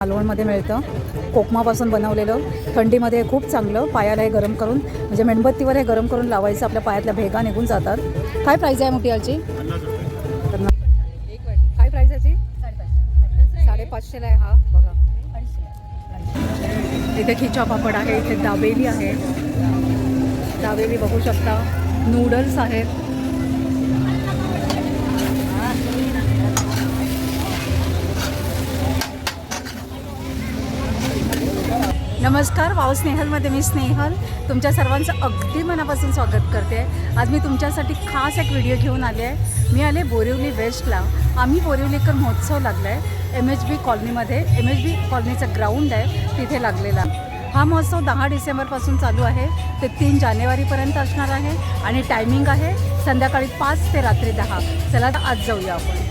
मालवणमध्ये मिळतं, कोकमापासून बनवलेलं. थंडीमध्ये खूप चांगलं. पायाला हे गरम करून, म्हणजे मेणबत्तीवर हे गरम करून लावायचं, आपल्या पायातल्या भेगा निघून जातात. काय प्राईज आहे मोठी याची? काय प्राईज याची? 550ला आहे. हा बघा, इथे खिचा पापड आहे, इथे दाबेली आहे. दाबेली बघू शकता. नूडल्स आहेत. नमस्कार, वाव स्नेहलमध्ये मी स्नेहल तुमच्या सर्वांचं अगदी मनापासून स्वागत करते. आज मी तुमच्यासाठी खास एक व्हिडिओ घेऊन आले आहे. मी आले बोरिवली वेस्टला. आम्ही बोरिवलीकर महोत्सव लागला आहे MHB कॉलनीमध्ये. MHB कॉलनीचं ग्राउंड आहे, तिथे लागलेला. हा महोत्सव 10 डिसेंबरपासून चालू आहे ते 3 जानेवारीपर्यंत असणार आहे आणि टायमिंग आहे संध्याकाळी 5 ते रात्री 10. चला तर आज जाऊया आपण.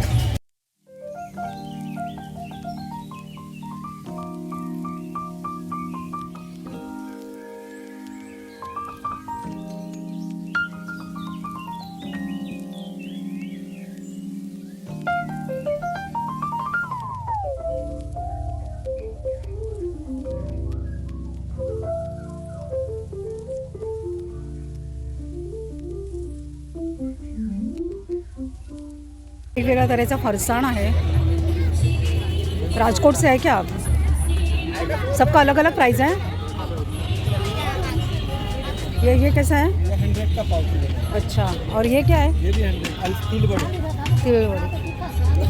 वेगवेगळ्या तऱ्हेचा फरसाण आहे. राजकोट से है क्या आप? सबका अलग अलग प्राइस है. ये कैसा है? ये 100 का पाव किलो। अच्छा, और ये क्या है? ये भी 100 तिल बड़ी।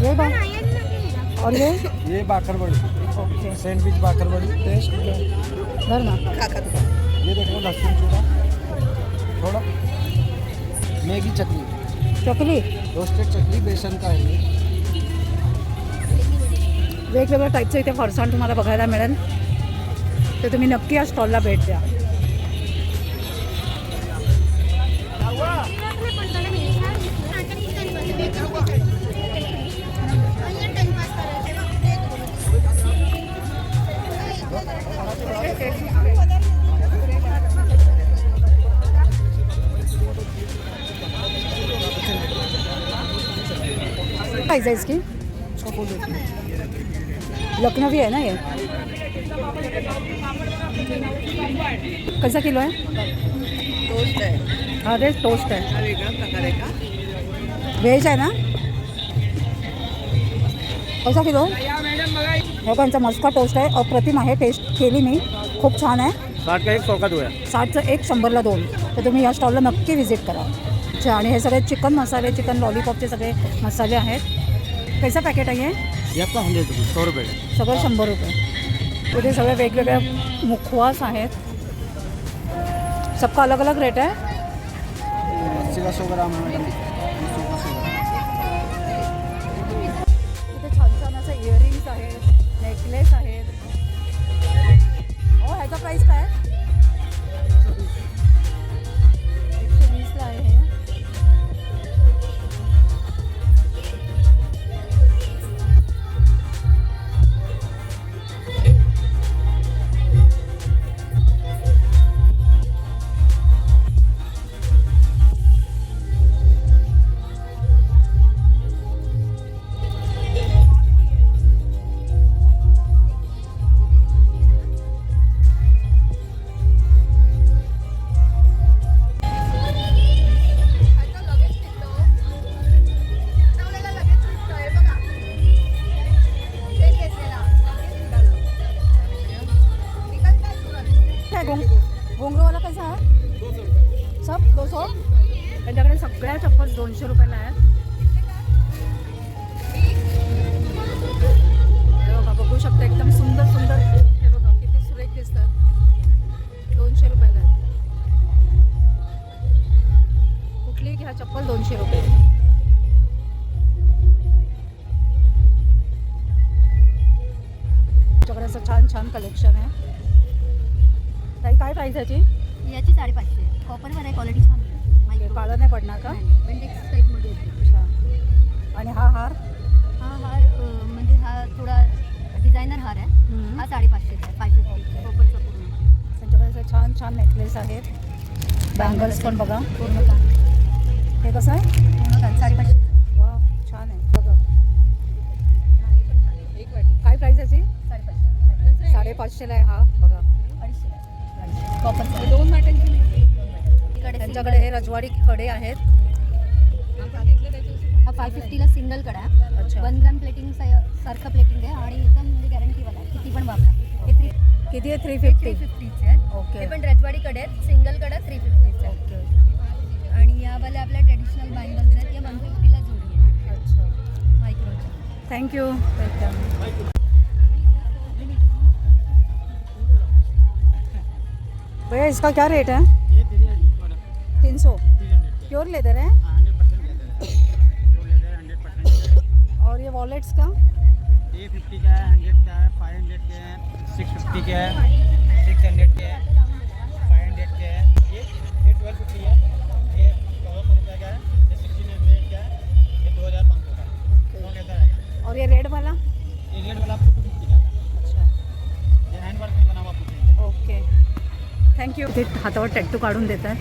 ये बा और ये बाकर बड़ी। ओके, सैंडविच बाकर बड़ी टेस्ट धर ना. ये देखो लहसुन चूड़ा थोड़ा। मैगी चटनी, चकली रोस्टेड चटनी बेसन का है। वेगवेगळ्या टाईपचं इथे फरसाण तुम्हाला बघायला मिळेल, तर तुम्ही नक्की या स्टॉलला भेट द्या. प्राइस है इसकी? लखनवी है ना ये? कैसा किलो है? टोस्ट है. हाँ रे, टोस्ट है. हा वेगळा प्रकार आहे का? व्हेज आहे ना? कैसा किलो? हो, त्यांचा मस्का टोस्ट आहे. अप्रतिम आहे. टेस्ट केली मी, खूप छान आहे. 60 का 1 100 का 2 है। 60चं 1, 100ला 2. तर तुम्ही या स्टॉलला नक्की व्हिजिट करा. अच्छा, आणि हे सगळे चिकन मसाले, चिकन लॉलीपॉपचे सगळे मसाले आहेत. कैसा पॅकेट आहे हे? ये आपका 100 रुपये, 100 रुपये का। सगळं 100 रुपये. इथे सगळे वेगवेगळे मुखवास आहेत. सबका अलग अलग रेट है. 80 का 100 ग्राम है मैडम। इथे छान छान असं इयरिंग्स आहेत, नेकलेस आहेत. हो, ह्याचा प्राईस काय आहे? 120ला आहे हे. घोंगरूवाला कैसा आहे? सब 200. त्यांच्याकडे सगळ्या चप्पल 200 रुपयाला आहेत. हे बघा, बघू शकता एकदम सुंदर सुंदर. हे बघा किती सुरेख दिसतात. 200 रुपयाला आहेत. कुठलीही घ्या चप्पल 200 रुपये. त्याच्याकडे असं छान छान कलेक्शन आहे. ताई, काय प्राईस याची? याची 550. कॉपरवर आहे, क्वालिटी छान आहे. काळं नाही पडणार का? बेंडेक्स टाईपमध्ये येते. अच्छा. आणि हा हार? हा हार म्हणजे हा थोडा डिझायनर हार आहे. हा 550 आहे. 550 कॉपरचा पूर्ण. त्यांच्याकडे असं छान छान नेकलेस आहेत. बँगल्स पण बघा. पूर्ण कान. हे कसं आहे? पूर्ण कान 550. वा, छान आहे बघा. हा, हे पण छान आहे. एक वाटी. काय प्राईस याची? 550. हे 500ला आहे. हा बघा 250 कॉपर दोन मॅटांची इकडे त्यांच्याकडे हे रजवाडी कडे आहेत. हा 550ला सिंगल कडा आहे. अच्छा. 1 ग्राम प्लेटिंग सारखं प्लेटिंग आहे आणि एकदम म्हणजे गॅरंटीवाला आहे. किती पण वापरा. हे किती आहे? 350. 350 आहे. ओके. हे पण रजवाडी कडे आहेत. सिंगल कडा 350 आहे. ओके. आणि यावाले आपल्या ट्रेडिशनल बँगल्स आहेत. या 150ला जोडी आहे. अच्छा. मायक्रोच्या. थँक्यू. वेलकम. भैया इसका क्या रेट है? 300. प्योर लेदर है. और ये वॉलेट्स का? ये 50 का है, 100 का है, 500 के है, 650 के है, 600 के है, 500 के है, ये 1250 है, ये 1400 रुपये का है, ये 1600 का है, ये 2500 का है, दोनों लेदर आएगा। और ये रेड वाला? ये रेड वाला आपको 250 का है। अच्छा. ये हैंड वर्क में बना हुआ कुछ नहीं है। ओके. थँक्यू. ते हातावर टॅटू काढून देतात.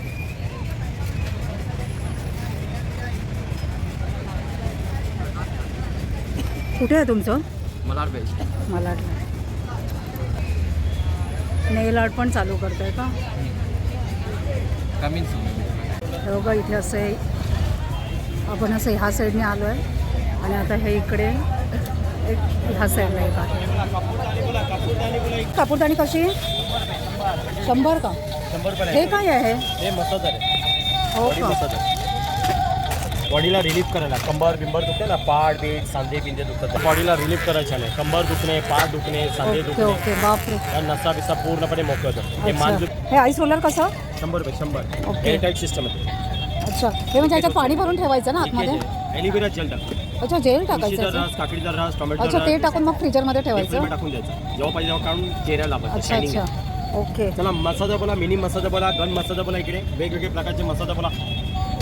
कुठे आहे तुमचं? मलाड बेस्ट. मला नेल आर्ट पण चालू करताय का? कमीन हे बघा इथे असं आहे. आपण असं ह्या साईडने आलो आहे आणि आता हे इकडे एक ह्या साईडला एक आहे. कापूरदानी कशी आहे? 100 का? 100 रुपये. हे काय आहे? हे मसाजर आहे. हो बॉडी का? मसाजर. बॉडीला रिलीफ करायला कंबर बिंबर दुखते ना, पाठ बीट सांधे पिंजे दुखतात, बॉडीला रिलीफ करायचं नाही. कंबर दुखणे, पाठ दुखणे, सांधे ओके दुखणे, ओके. बापरे. या नसा बिसा पूर्णपणे मोकळं होतं. हे मान अच्छा. हे आईस रोलर कसं? 100 रुपये 100. ओके. एअरटाईट सिस्टम आहे. अच्छा. हे म्हणजे ह्याच्यात पाणी भरून ठेवायचं ना आतमध्ये? एलिव्हेरा जेल टाकतो. अच्छा. जेल तुळशीचा टाकायचं? रस, काकडीचा रस, टोमॅटो अच्छा. ते टाकून मग फ्रीजरमध्ये फ्रीजमध्ये ठेवायचं? टाकून द्यायचं. जेव्हा पाहिजे तेव्हा काढून चेहऱ्याला लावायचं. अच्छा शायनिंग अच्छा. ओके. चला मसाजा बोला, मिनी मसाजा बोला, गन मसाजा बोला, इकडे वेगवेगळे प्रकारचे मसाजा बोला.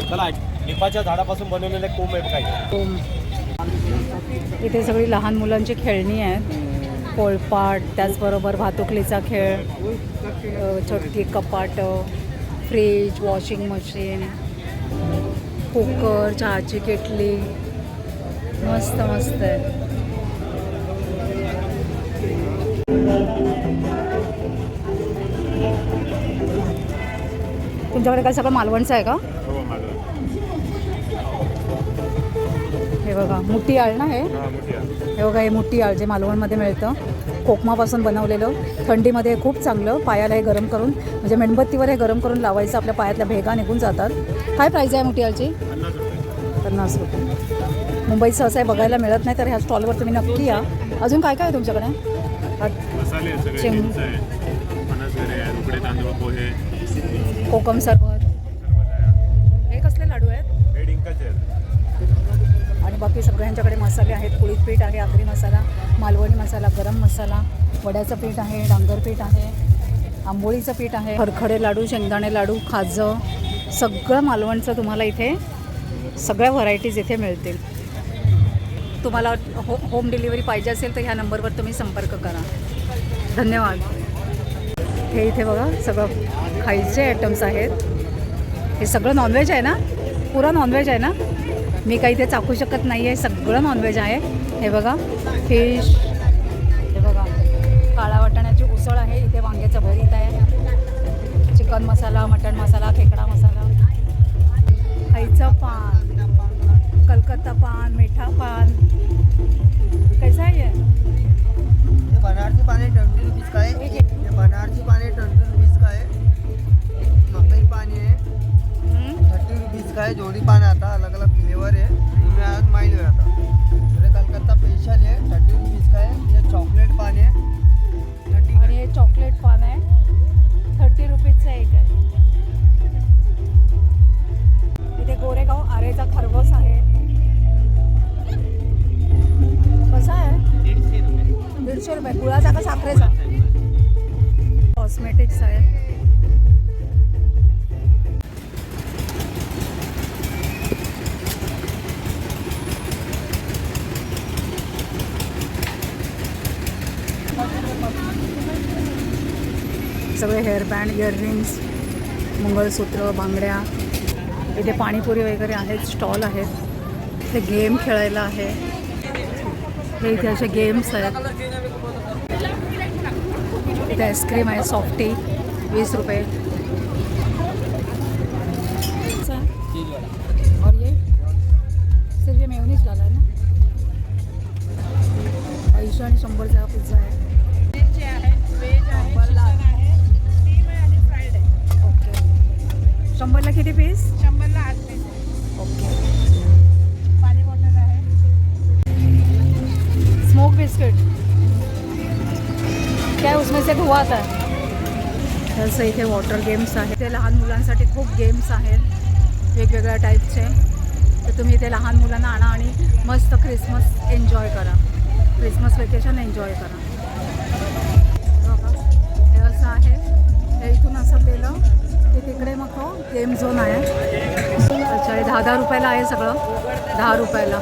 चला लिंबाच्या झाडापासून बनवलेले कोंब आहे बघायचे. इथे सगळी लहान मुलांची खेळणी आहेत. पोळपाट, त्याचबरोबर भातुकलीचा खेळ, छोटी कपाट, फ्रीज, वॉशिंग मशीन, कुकर, चहाची केटली. मस्त मस्त आहे. तुमच्याकडे काय सगळं मालवणचं आहे का? हे बघा मुठी आळ ना. हे बघा हे मुठी आळ जे मालवणमध्ये मिळतं, कोकमापासून बनवलेलं. थंडीमध्ये हे खूप चांगलं. पायाला हे गरम करून म्हणजे मेणबत्तीवर हे गरम करून लावायचं, आपल्या पायातल्या भेगा निघून जातात. काय प्राईज आहे मुठी आळची? 50 रुपये. मुंबईत सहसा बघायला मिळत नाही, तर ह्या स्टॉलवर तुम्ही नक्की या. अजून काय काय आहे तुमच्याकडे? मसाले आहेत सगळे, शेंग- चिंच आहे, फणस वगैरे आहे, उकडे तांदूळ, पोहे, कोकम सरबत. हे कसले लाडू आहेत? हे डिंकाचे आहेत. आणि बाकी सगळ्यांच्याकडे मसाले आहेत. कुळीत पीठ आहे, आगरी मसाला, मालवणी मसाला, गरम मसाला, वड्याचं पीठ आहे, डांगर पीठ आहे, आंबोळीचं पीठ आहे, खरखडे लाडू, शेंगदाणे लाडू, खाजं, सगळं मालवणचं तुम्हाला इथे सगळ्या व्हरायटीज इथे मिळतील. तुम्हाला होम डिलिव्हरी पाहिजे असेल तर ह्या नंबरवर तुम्ही संपर्क करा. धन्यवाद. हे इथे बघा सगळं खायचे आयटम्स आहेत. हे सगळं नॉनव्हेज आहे ना? पुरा नॉनव्हेज आहे ना? मी काही इथे चाखू शकत नाही आहे. सगळं नॉनव्हेज आहे. हे बघा फिश, हे बघा काळा वाटाण्याची उसळ आहे. इथे वांग्याचं भरीत आहे, चिकन मसाला, मटण मसाला, खेकडा मसाला, खायचं पान, कलकत्ता पान, मीठा पान. कैसा है ये? बनारसी पान है 20 रुपीज़ का है. ये बनारसी पान है 20 रुपीज़ का है. मकई पान है 30 रुपीज़ का है. जोड़ी पान आता अलग अलग फ्लेवर है. इसमें आज माइल हो जाता. ये कलकत्ता स्पेशल है 30 रुपीज़ का है. ये चॉकलेट पान है 30. आणि हे चॉकलेट पान आहे 30 रुपीजचं एक आहे. इथे गोरेगाव आरेचा खरवस आहे. कसा आहे? 150 रुपये. गुळाचा का साखरेचा? कॉस्मेटिक्स आहे. सगळे हेअरबँड, इयररिंग्स, मंगळसूत्र, बांगड्या. इथे पाणीपुरी वगैरे आहेत, स्टॉल आहेत. इथे गेम खेळायला आहे. हे इथे असे गेम्स आहेत. इथे आईस्क्रीम आहे सॉफ्टी 20 रुपये. और ये सिर्फ ये मेयोनीज डाला है ना. 80 आणि 100चा पिझ्झा आहे. ओके 100ला किती पीस? 100ला 8 पीस. ओके. पाणी बॉटल आहे. स्मोक बिस्किट क्या है उसमें से धुआ आता है. तसं इथे वॉटर गेम्स आहेत. ते लहान मुलांसाठी खूप गेम्स आहेत वेगवेगळ्या टाईपचे. तर तुम्ही इथे लहान मुलांना आणा आणि मस्त क्रिसमस एन्जॉय करा. क्रिसमस वेकेशन एन्जॉय करा. बघा हे असं आहे. हे इथून असं केलं की तिकडे मग तो गेम झोन आहे. अच्छा हे 10 रुपयाला आहे सगळं. 10 रुपयाला.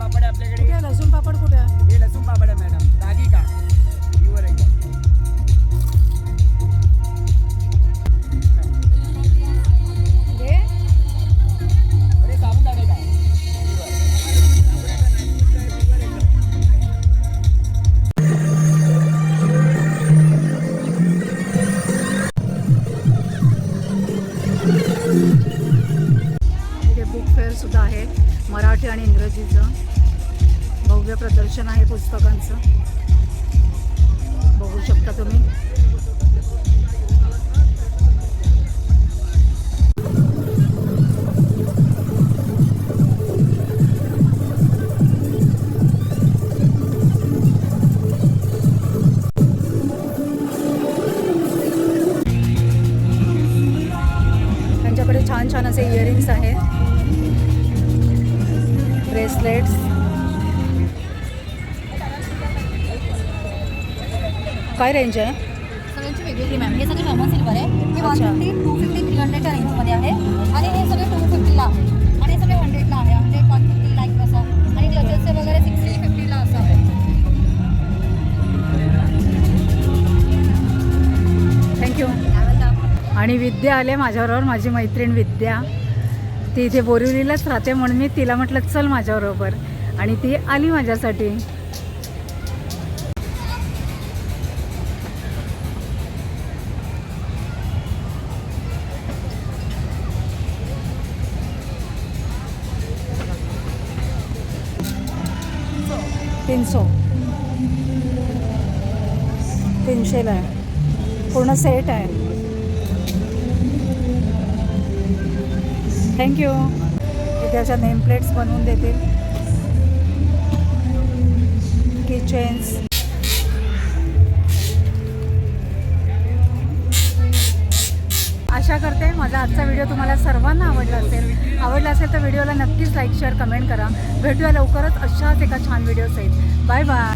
पापड आहे आपल्याकडे. कुठे आहे लसूण पापड कुठे आहे? हे लसूण पापड आहे मॅडम. रागी का प्युअर एकदम. अरे साबुदाणे का इथे बुक फेअर सुद्धा आहे मराठी आणि इंग्रजीचं. भव्य प्रदर्शन आहे पुस्तकांचं. बघू शकता तुम्ही. त्यांच्याकडे छान छान असे इयरिंग्स आहेत. ब्रेसलेट्स. काय रेंज आहे? सगळ्यांची वेगवेगळी मॅम. हे सगळे जर्मन सिल्वर आहे. हे अच्छा. 150, 250, 300च्या रेंजमध्ये आहे. आणि हे सगळे 250ला आहे. आणि हे सगळे 100ला आहे. 100, 150 लाईक असं. आणि क्लचेसचे वगैरे 60, 50ला असं आहे. थँक्यू. आणि विद्या आले माझ्याबरोबर. माझी मैत्रीण विद्या ती इथे बोरिवलीलाच राहते म्हणून मी तिला म्हटलं चल माझ्याबरोबर आणि ती आली माझ्यासाठी. $300ला आहे. पूर्ण सेट आहे. थँक्यू. इथे अशा नेमप्लेट्स बनवून देतील. किचन्स. आशा करते माझा आजचा व्हिडिओ तुम्हाला सर्वांना आवडला असेल तर व्हिडिओला नक्कीच लाईक शेअर कमेंट करा. भेटूया लवकरच अशाच एका छान व्हिडिओ सहित. Bye bye.